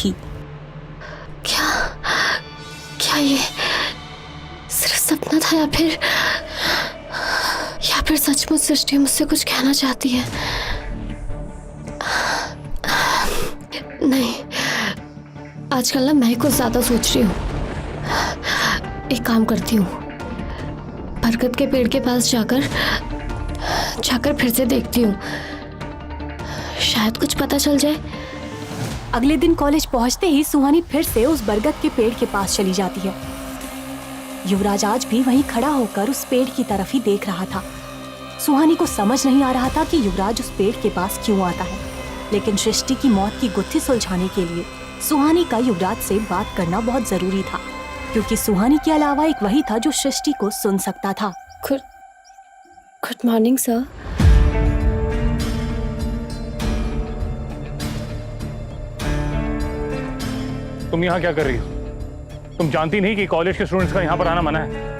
थी। क्या क्या ये सिर्फ सपना था या फिर सचमुच सृष्टि मुझसे कुछ कहना चाहती है? नहीं, आजकल ना मैं कुछ ज्यादा सोच रही हूँ। एक काम करती हूँ, बरगद के पेड़ के पास जाकर फिर से देखती हूँ, शायद कुछ पता चल जाए। अगले दिन कॉलेज पहुंचते ही सुहानी फिर से उस बरगद के पेड़ के पास चली जाती है। युवराज आज भी वहीं खड़ा होकर उस पेड़ की तरफ ही देख रहा था। सुहानी को समझ नहीं आ रहा था कि युवराज उस पेड़ के पास क्यों आता है, लेकिन सृष्टि की मौत की गुत्थी सुलझाने के लिए सुहानी का युवराज से बात करना बहुत जरूरी था, क्योंकि सुहानी के अलावा एक वही था जो सृष्टि को सुन सकता था। Good morning sir. तुम यहाँ क्या कर रही हो? तुम जानती नहीं कि कॉलेज के स्टूडेंट्स का यहाँ पर आना मना है?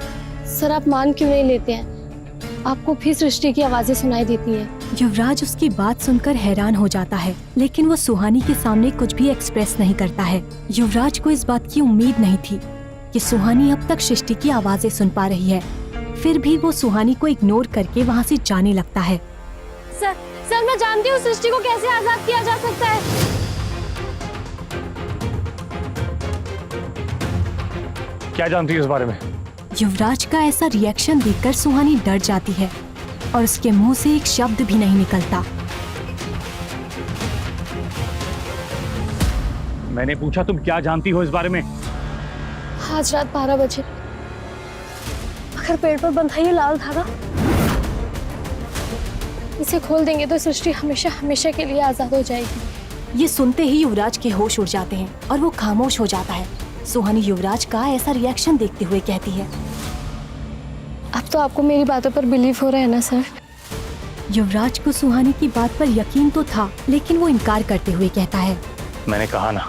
सर आप मान क्यों नहीं लेते हैं? आपको फिर सृष्टि की आवाजें सुनाई देती हैं। युवराज उसकी बात सुनकर हैरान हो जाता है, लेकिन वो सुहानी के सामने कुछ भी एक्सप्रेस नहीं करता है। युवराज को इस बात की उम्मीद नहीं थी कि सुहानी अब तक सृष्टि की आवाजें सुन पा रही है, फिर भी वो सुहानी को इग्नोर करके वहाँ से जाने लगता है। सर मैं जानती हूँ सृष्टि को कैसे आजाद किया जा सकता है। क्या जानती है इस बारे में? युवराज का ऐसा रिएक्शन देखकर सुहानी डर जाती है और उसके मुंह से एक शब्द भी नहीं निकलता। मैंने पूछा तुम क्या जानती हो इस बारे में? आज रात 12 बजे अगर पेड़ पर बंधा ये लाल धागा, इसे खोल देंगे तो सृष्टि हमेशा हमेशा के लिए आजाद हो जाएगी। ये सुनते ही युवराज के होश उड़ जाते हैं और वो खामोश हो जाता है। सुहानी युवराज का ऐसा रिएक्शन देखते हुए कहती है, अब तो आपको मेरी बातों पर बिलीव हो रहा है ना सर? युवराज को सुहानी की बात पर यकीन तो था, लेकिन वो इनकार करते हुए कहता है, मैंने कहा ना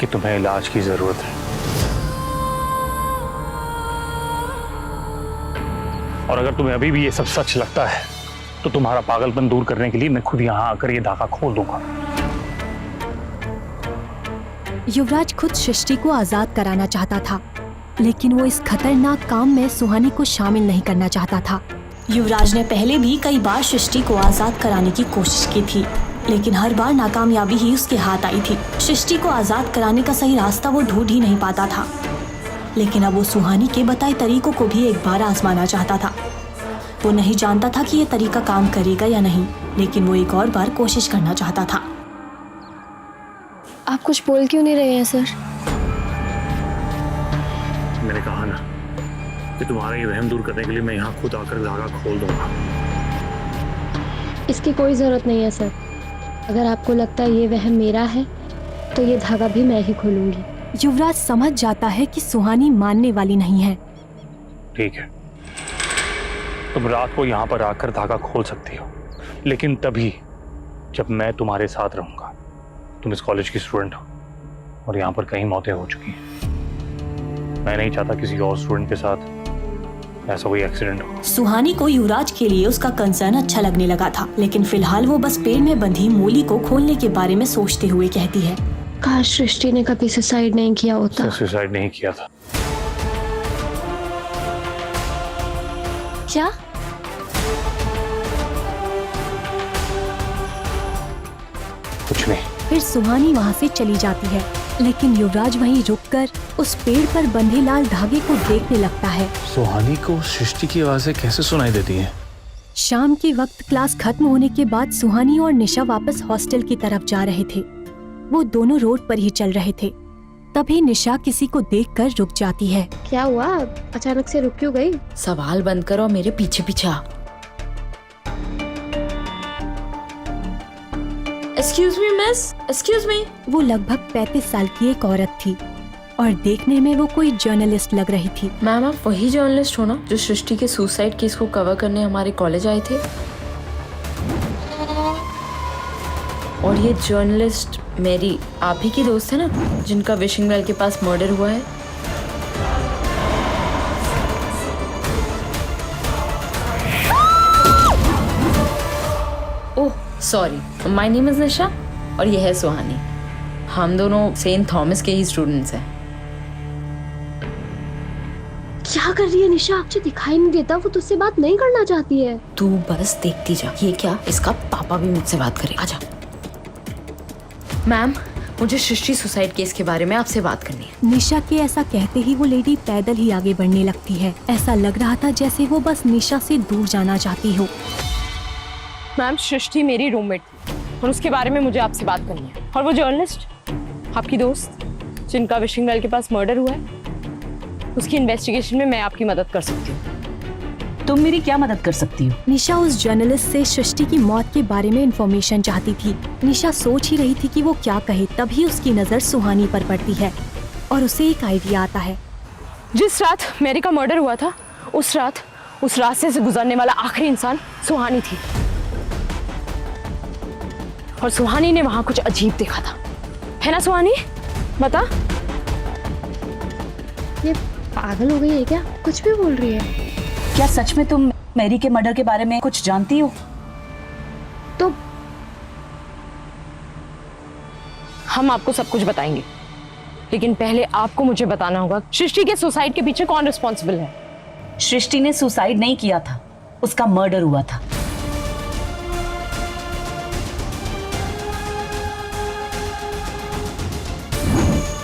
कि तुम्हें इलाज की जरूरत है, और अगर तुम्हें अभी भी ये सब सच लगता है तो तुम्हारा पागलपन दूर करने के लिए मैं खुद यहाँ आकर ये धागा खोल दूंगा। युवराज खुद सृष्टि को आजाद कराना चाहता था, लेकिन वो इस खतरनाक काम में सुहानी को शामिल नहीं करना चाहता था। युवराज ने पहले भी कई बार सृष्टि को आजाद कराने की कोशिश की थी, लेकिन हर बार नाकामयाबी ही उसके हाथ आई थी। सृष्टि को आजाद कराने का सही रास्ता वो ढूंढ ही नहीं पाता था, लेकिन अब वो सुहानी के बताए तरीकों को भी एक बार आजमाना चाहता था। वो नहीं जानता था कि ये तरीका काम करेगा या नहीं, लेकिन वो एक और बार कोशिश करना चाहता था। आप कुछ बोल क्यों नहीं रहे हैं सर? मैंने कहा ना कि तुम्हारा ये वहम दूर करने के लिए मैं यहाँ खुद आकर धागा खोल दूंगा। इसकी कोई जरूरत नहीं है सर। अगर आपको लगता है ये वहम मेरा है तो ये धागा भी मैं ही खोलूंगी। युवराज समझ जाता है कि सुहानी मानने वाली नहीं है। ठीक है, तुम रात को यहाँ पर आकर धागा खोल सकती हो, लेकिन तभी जब मैं तुम्हारे साथ रहूंगा। तुम इस कॉलेज की स्टूडेंट हो और यहाँ पर कई मौतें हो चुकी हैं। मैं नहीं चाहता किसी और स्टूडेंट के साथ ऐसा कोई एक्सीडेंट हो। सुहानी को युवराज के लिए उसका कंसर्न अच्छा लगने लगा था, लेकिन फिलहाल वो बस पेड़ में बंधी मूली को खोलने के बारे में सोचते हुए कहती है, काश सृष्टि ने कभी सुसाइड नहीं किया होता। सुसाइड नहीं किया था। क्या? कुछ नहीं। फिर सुहानी वहाँ से चली जाती है, लेकिन युवराज वहीं रुककर उस पेड़ पर बंधे लाल धागे को देखने लगता है। सुहानी को सृष्टि की आवाजें कैसे सुनाई देती हैं? शाम के वक्त क्लास खत्म होने के बाद सुहानी और निशा वापस हॉस्टल की तरफ जा रहे थे। वो दोनों रोड पर ही चल रहे थे। तभी निशा किसी को देखकर रुक जाती है। क्या हुआ? अचानक से रुक क्यों गई? सवाल बंद करो, मेरे पीछे पीछे आ। Excuse me miss, excuse me. वो लगभग 35 साल की एक औरत थी और देखने में वो कोई जर्नलिस्ट लग रही थी। मैम आप वही जर्नलिस्ट हो ना जो सृष्टि के सुसाइड केस को कवर करने हमारे कॉलेज आए थे? और ये जर्नलिस्ट मेरी आप ही की दोस्त है ना, जिनका विशिंग वेल के पास मर्डर हुआ है? Oh sorry, my name is Nisha और ये है सुहानी। हम दोनों सेंट थॉमस के ही स्टूडेंट्स हैं। क्या कर रही है निशा? मुझे दिखाई नहीं देता वो तुझसे बात नहीं करना चाहती है। तू बस देखती जा। ये क्या, इसका पापा भी मुझसे बात करे। आजा। मैम, मुझे सृष्टि सुसाइड केस के बारे में आपसे बात करनी है। निशा के ऐसा कहते ही वो लेडी पैदल ही आगे बढ़ने लगती है। ऐसा लग रहा था जैसे वो बस निशा से दूर जाना चाहती हो। मैम, सृष्टि मेरी रूममेट थी और उसके बारे में मुझे आपसे बात करनी है। और वो जर्नलिस्ट, आपकी दोस्त, जिनका विशिंग वेल के पास मर्डर हुआ है, उसकी इन्वेस्टिगेशन में मैं आपकी मदद कर सकती हूँ। तुम मेरी क्या मदद कर सकती हो? निशा उस जर्नलिस्ट से सृष्टि की मौत के बारे में इंफॉर्मेशन चाहती थी। निशा सोच ही रही थी कि वो क्या कहे, तभी उसकी नजर सुहानी पर पड़ती है और उसे एक आइडिया आता है। जिस रात मैरी का मर्डर हुआ था, उस रास्ते से गुजरने वाला आखिरी इंसान सुहानी थी। और सुहानी ने वहां कुछ अजीब देखा था, है ना सुहानी? बता। ये पागल हो गई है क्या? कुछ भी बोल रही है। क्या सच में तुम मैरी के मर्डर के बारे में कुछ जानती हो? तो हम आपको सब कुछ बताएंगे, लेकिन पहले आपको मुझे बताना होगा सृष्टि के सुसाइड के पीछे कौन रिस्पॉन्सिबल है। सृष्टि ने सुसाइड नहीं किया था, उसका मर्डर हुआ था।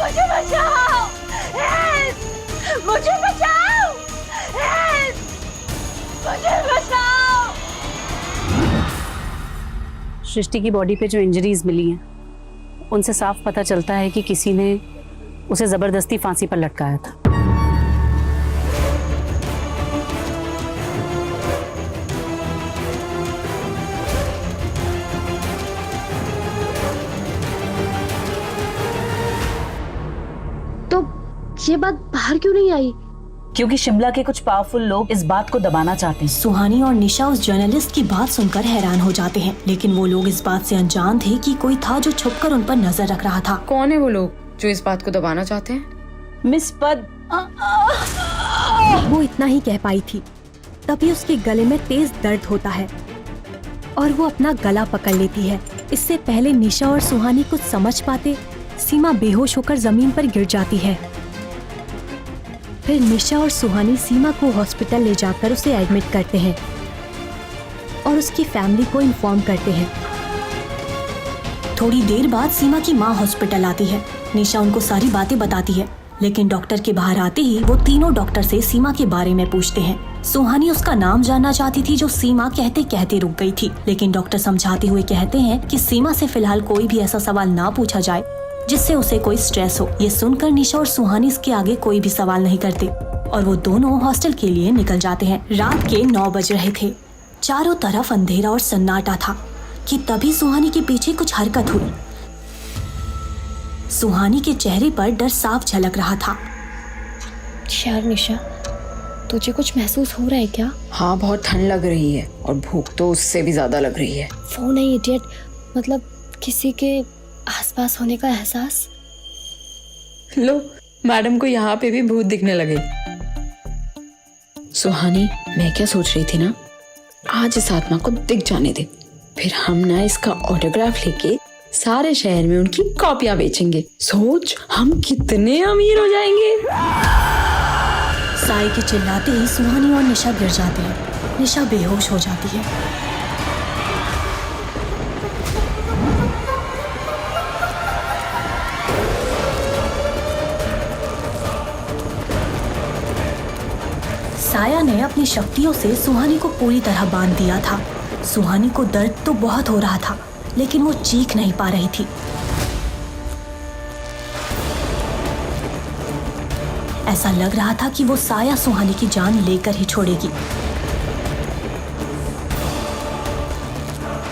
मुझे बचाओ! मुझे बचाओ! मुझे बचाओ! सृष्टि की बॉडी पे जो इंजरीज मिली हैं, उनसे साफ पता चलता है कि किसी ने उसे जबरदस्ती फांसी पर लटकाया था। तो ये बात बाहर क्यों नहीं आई? क्योंकि शिमला के कुछ पावरफुल लोग इस बात को दबाना चाहते हैं। सुहानी और निशा उस जर्नलिस्ट की बात सुनकर हैरान हो जाते हैं, लेकिन वो लोग इस बात से अनजान थे कि कोई था जो छुपकर उन पर नजर रख रहा था। कौन है वो लोग जो इस बात को दबाना चाहते हैं? मिस पद, वो इतना ही कह पाई थी, तभी उसके गले में तेज दर्द होता है और वो अपना गला पकड़ लेती है। इससे पहले निशा और सुहानी कुछ समझ पाते, सीमा बेहोश होकर जमीन पर गिर जाती है। फिर निशा और सुहानी सीमा को हॉस्पिटल ले जाकर उसे एडमिट करते हैं और उसकी फैमिली को इन्फॉर्म करते हैं। थोड़ी देर बाद सीमा की माँ हॉस्पिटल आती है। निशा उनको सारी बातें बताती है, लेकिन डॉक्टर के बाहर आते ही वो तीनों डॉक्टर से सीमा के बारे में पूछते हैं। सुहानी उसका नाम जानना चाहती थी, जो सीमा कहते कहते रुक गई थी, लेकिन डॉक्टर समझाते हुए कहते हैं कि सीमा से फिलहाल कोई भी ऐसा सवाल ना पूछा जाए जिससे उसे कोई स्ट्रेस हो। ये सुनकर निशा और सुहानी इसके आगे कोई भी सवाल नहीं करते और वो दोनों हॉस्टल के लिए निकल जाते हैं। रात के 9 बज रहे थे। चारों तरफ अंधेरा और सन्नाटा था कि तभी सुहानी के पीछे कुछ हरकत हुई। सुहानी के चेहरे पर डर साफ झलक रहा था। यार निशा, तुझे कुछ महसूस हो रहा है क्या? हाँ, बहुत ठंड लग रही है और भूख तो उससे भी ज्यादा लग रही है। फोन है इडियट, मतलब किसी के आसपास होने का एहसास। लो, मैडम को यहाँ पे भी भूत दिखने लगे। सुहानी, मैं क्या सोच रही थी ना, आज इस आत्मा को दिख जाने दे, फिर हम ना इसका ऑटोग्राफ लेके सारे शहर में उनकी कॉपियां बेचेंगे। सोच, हम कितने अमीर हो जाएंगे। साई के चिल्लाते ही सुहानी और निशा गिर जाते हैं। निशा बेहोश हो जाती है। साया ने अपनी शक्तियों से सुहानी को पूरी तरह बांध दिया था। सुहानी को दर्द तो बहुत हो रहा था, लेकिन वो चीख नहीं पा रही थी। ऐसा लग रहा था कि वो साया सुहानी की जान लेकर ही छोड़ेगी।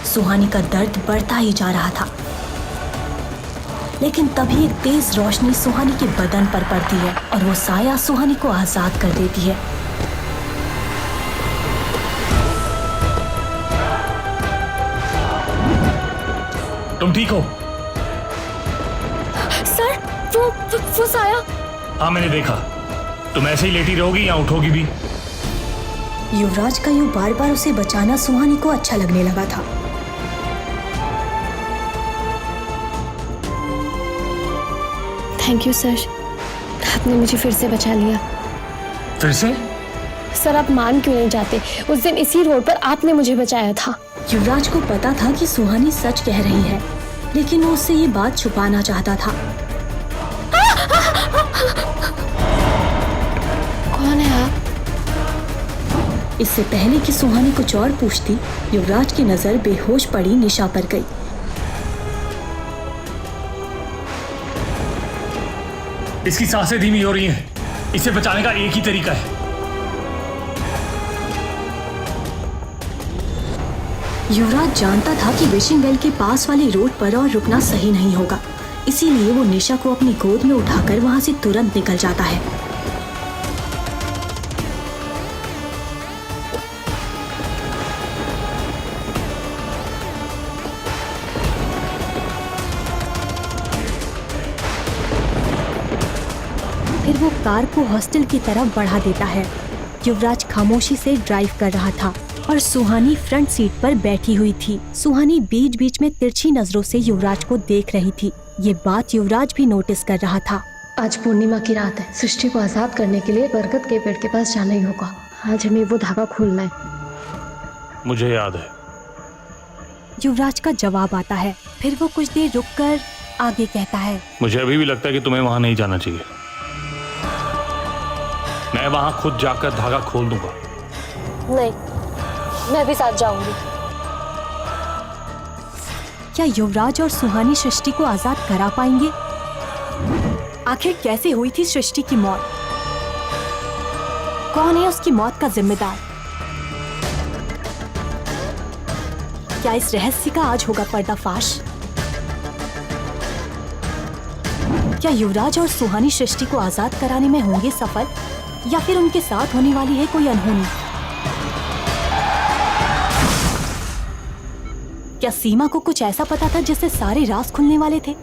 सुहानी का दर्द बढ़ता ही जा रहा था, लेकिन तभी एक तेज रोशनी सुहानी के बदन पर पड़ती है और वो साया सुहानी को आजाद कर देती है। तुम ठीक हो? सर, वो साया। हाँ, मैंने देखा। तुम ऐसे ही लेटी रहोगी या उठोगी भी? युवराज का यूं बार बार उसे बचाना सुहानी को अच्छा लगने लगा था। थैंक यू सर, आपने मुझे फिर से बचा लिया। फिर से? सर आप मान क्यों नहीं जाते, उस दिन इसी रोड पर आपने मुझे बचाया था। युवराज को पता था कि सुहानी सच कह रही है, लेकिन वो उससे ये बात छुपाना चाहता था। कौन है आप? इससे पहले कि सुहानी कुछ और पूछती, युवराज की नजर बेहोश पड़ी निशा पर गई। इसकी सांसें धीमी हो रही हैं। इसे बचाने का एक ही तरीका है। युवराज जानता था कि विशिंग वेल के पास वाली रोड पर और रुकना सही नहीं होगा, इसीलिए वो निशा को अपनी गोद में उठाकर वहां से तुरंत निकल जाता है। फिर वो कार को हॉस्टल की तरफ बढ़ा देता है। युवराज खामोशी से ड्राइव कर रहा था और सुहानी फ्रंट सीट पर बैठी हुई थी। सुहानी बीच बीच में तिरछी नजरों से युवराज को देख रही थी। ये बात युवराज भी नोटिस कर रहा था। आज पूर्णिमा की रात है, सृष्टि को आजाद करने के लिए बरगद के पेड़ के पास जाना ही होगा। आज हमें वो धागा खोलना है। मुझे याद है। युवराज का जवाब आता है। फिर वो कुछ देर रुककर आगे कहता है, मुझे अभी भी लगता है कि तुम्हें वहां नहीं जाना चाहिए। मैं वहां खुद जाकर धागा खोल दूंगा। नहीं, मैं भी साथ जाऊंगी। क्या युवराज और सुहानी सृष्टि को आजाद करा पाएंगे? आखिर कैसे हुई थी सृष्टि की मौत? कौन है उसकी मौत का जिम्मेदार? क्या इस रहस्य का आज होगा पर्दाफाश? क्या युवराज और सुहानी सृष्टि को आजाद कराने में होंगे सफल, या फिर उनके साथ होने वाली है कोई अनहोनी? क्या सीमा को कुछ ऐसा पता था जिससे सारे राज खुलने वाले थे?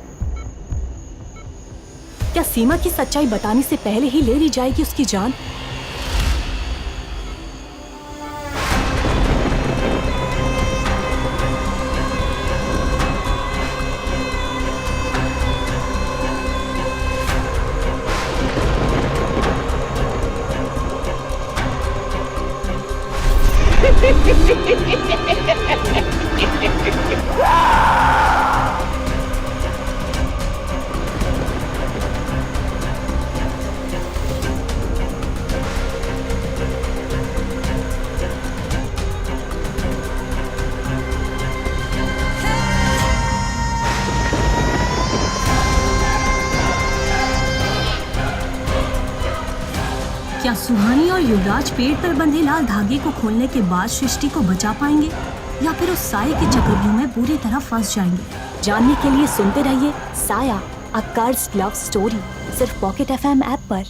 क्या सीमा की सच्चाई बताने से पहले ही ले ली जाएगी उसकी जान? क्या सुहानी और युवराज पेड़ पर बंधे लाल धागे को खोलने के बाद सृष्टि को बचा पाएंगे, या फिर उस साये के चक्रव्यूह में बुरी तरह फंस जाएंगे? जानने के लिए सुनते रहिए साया, अ कर्स्ड लव स्टोरी, सिर्फ पॉकेट FM ऐप पर।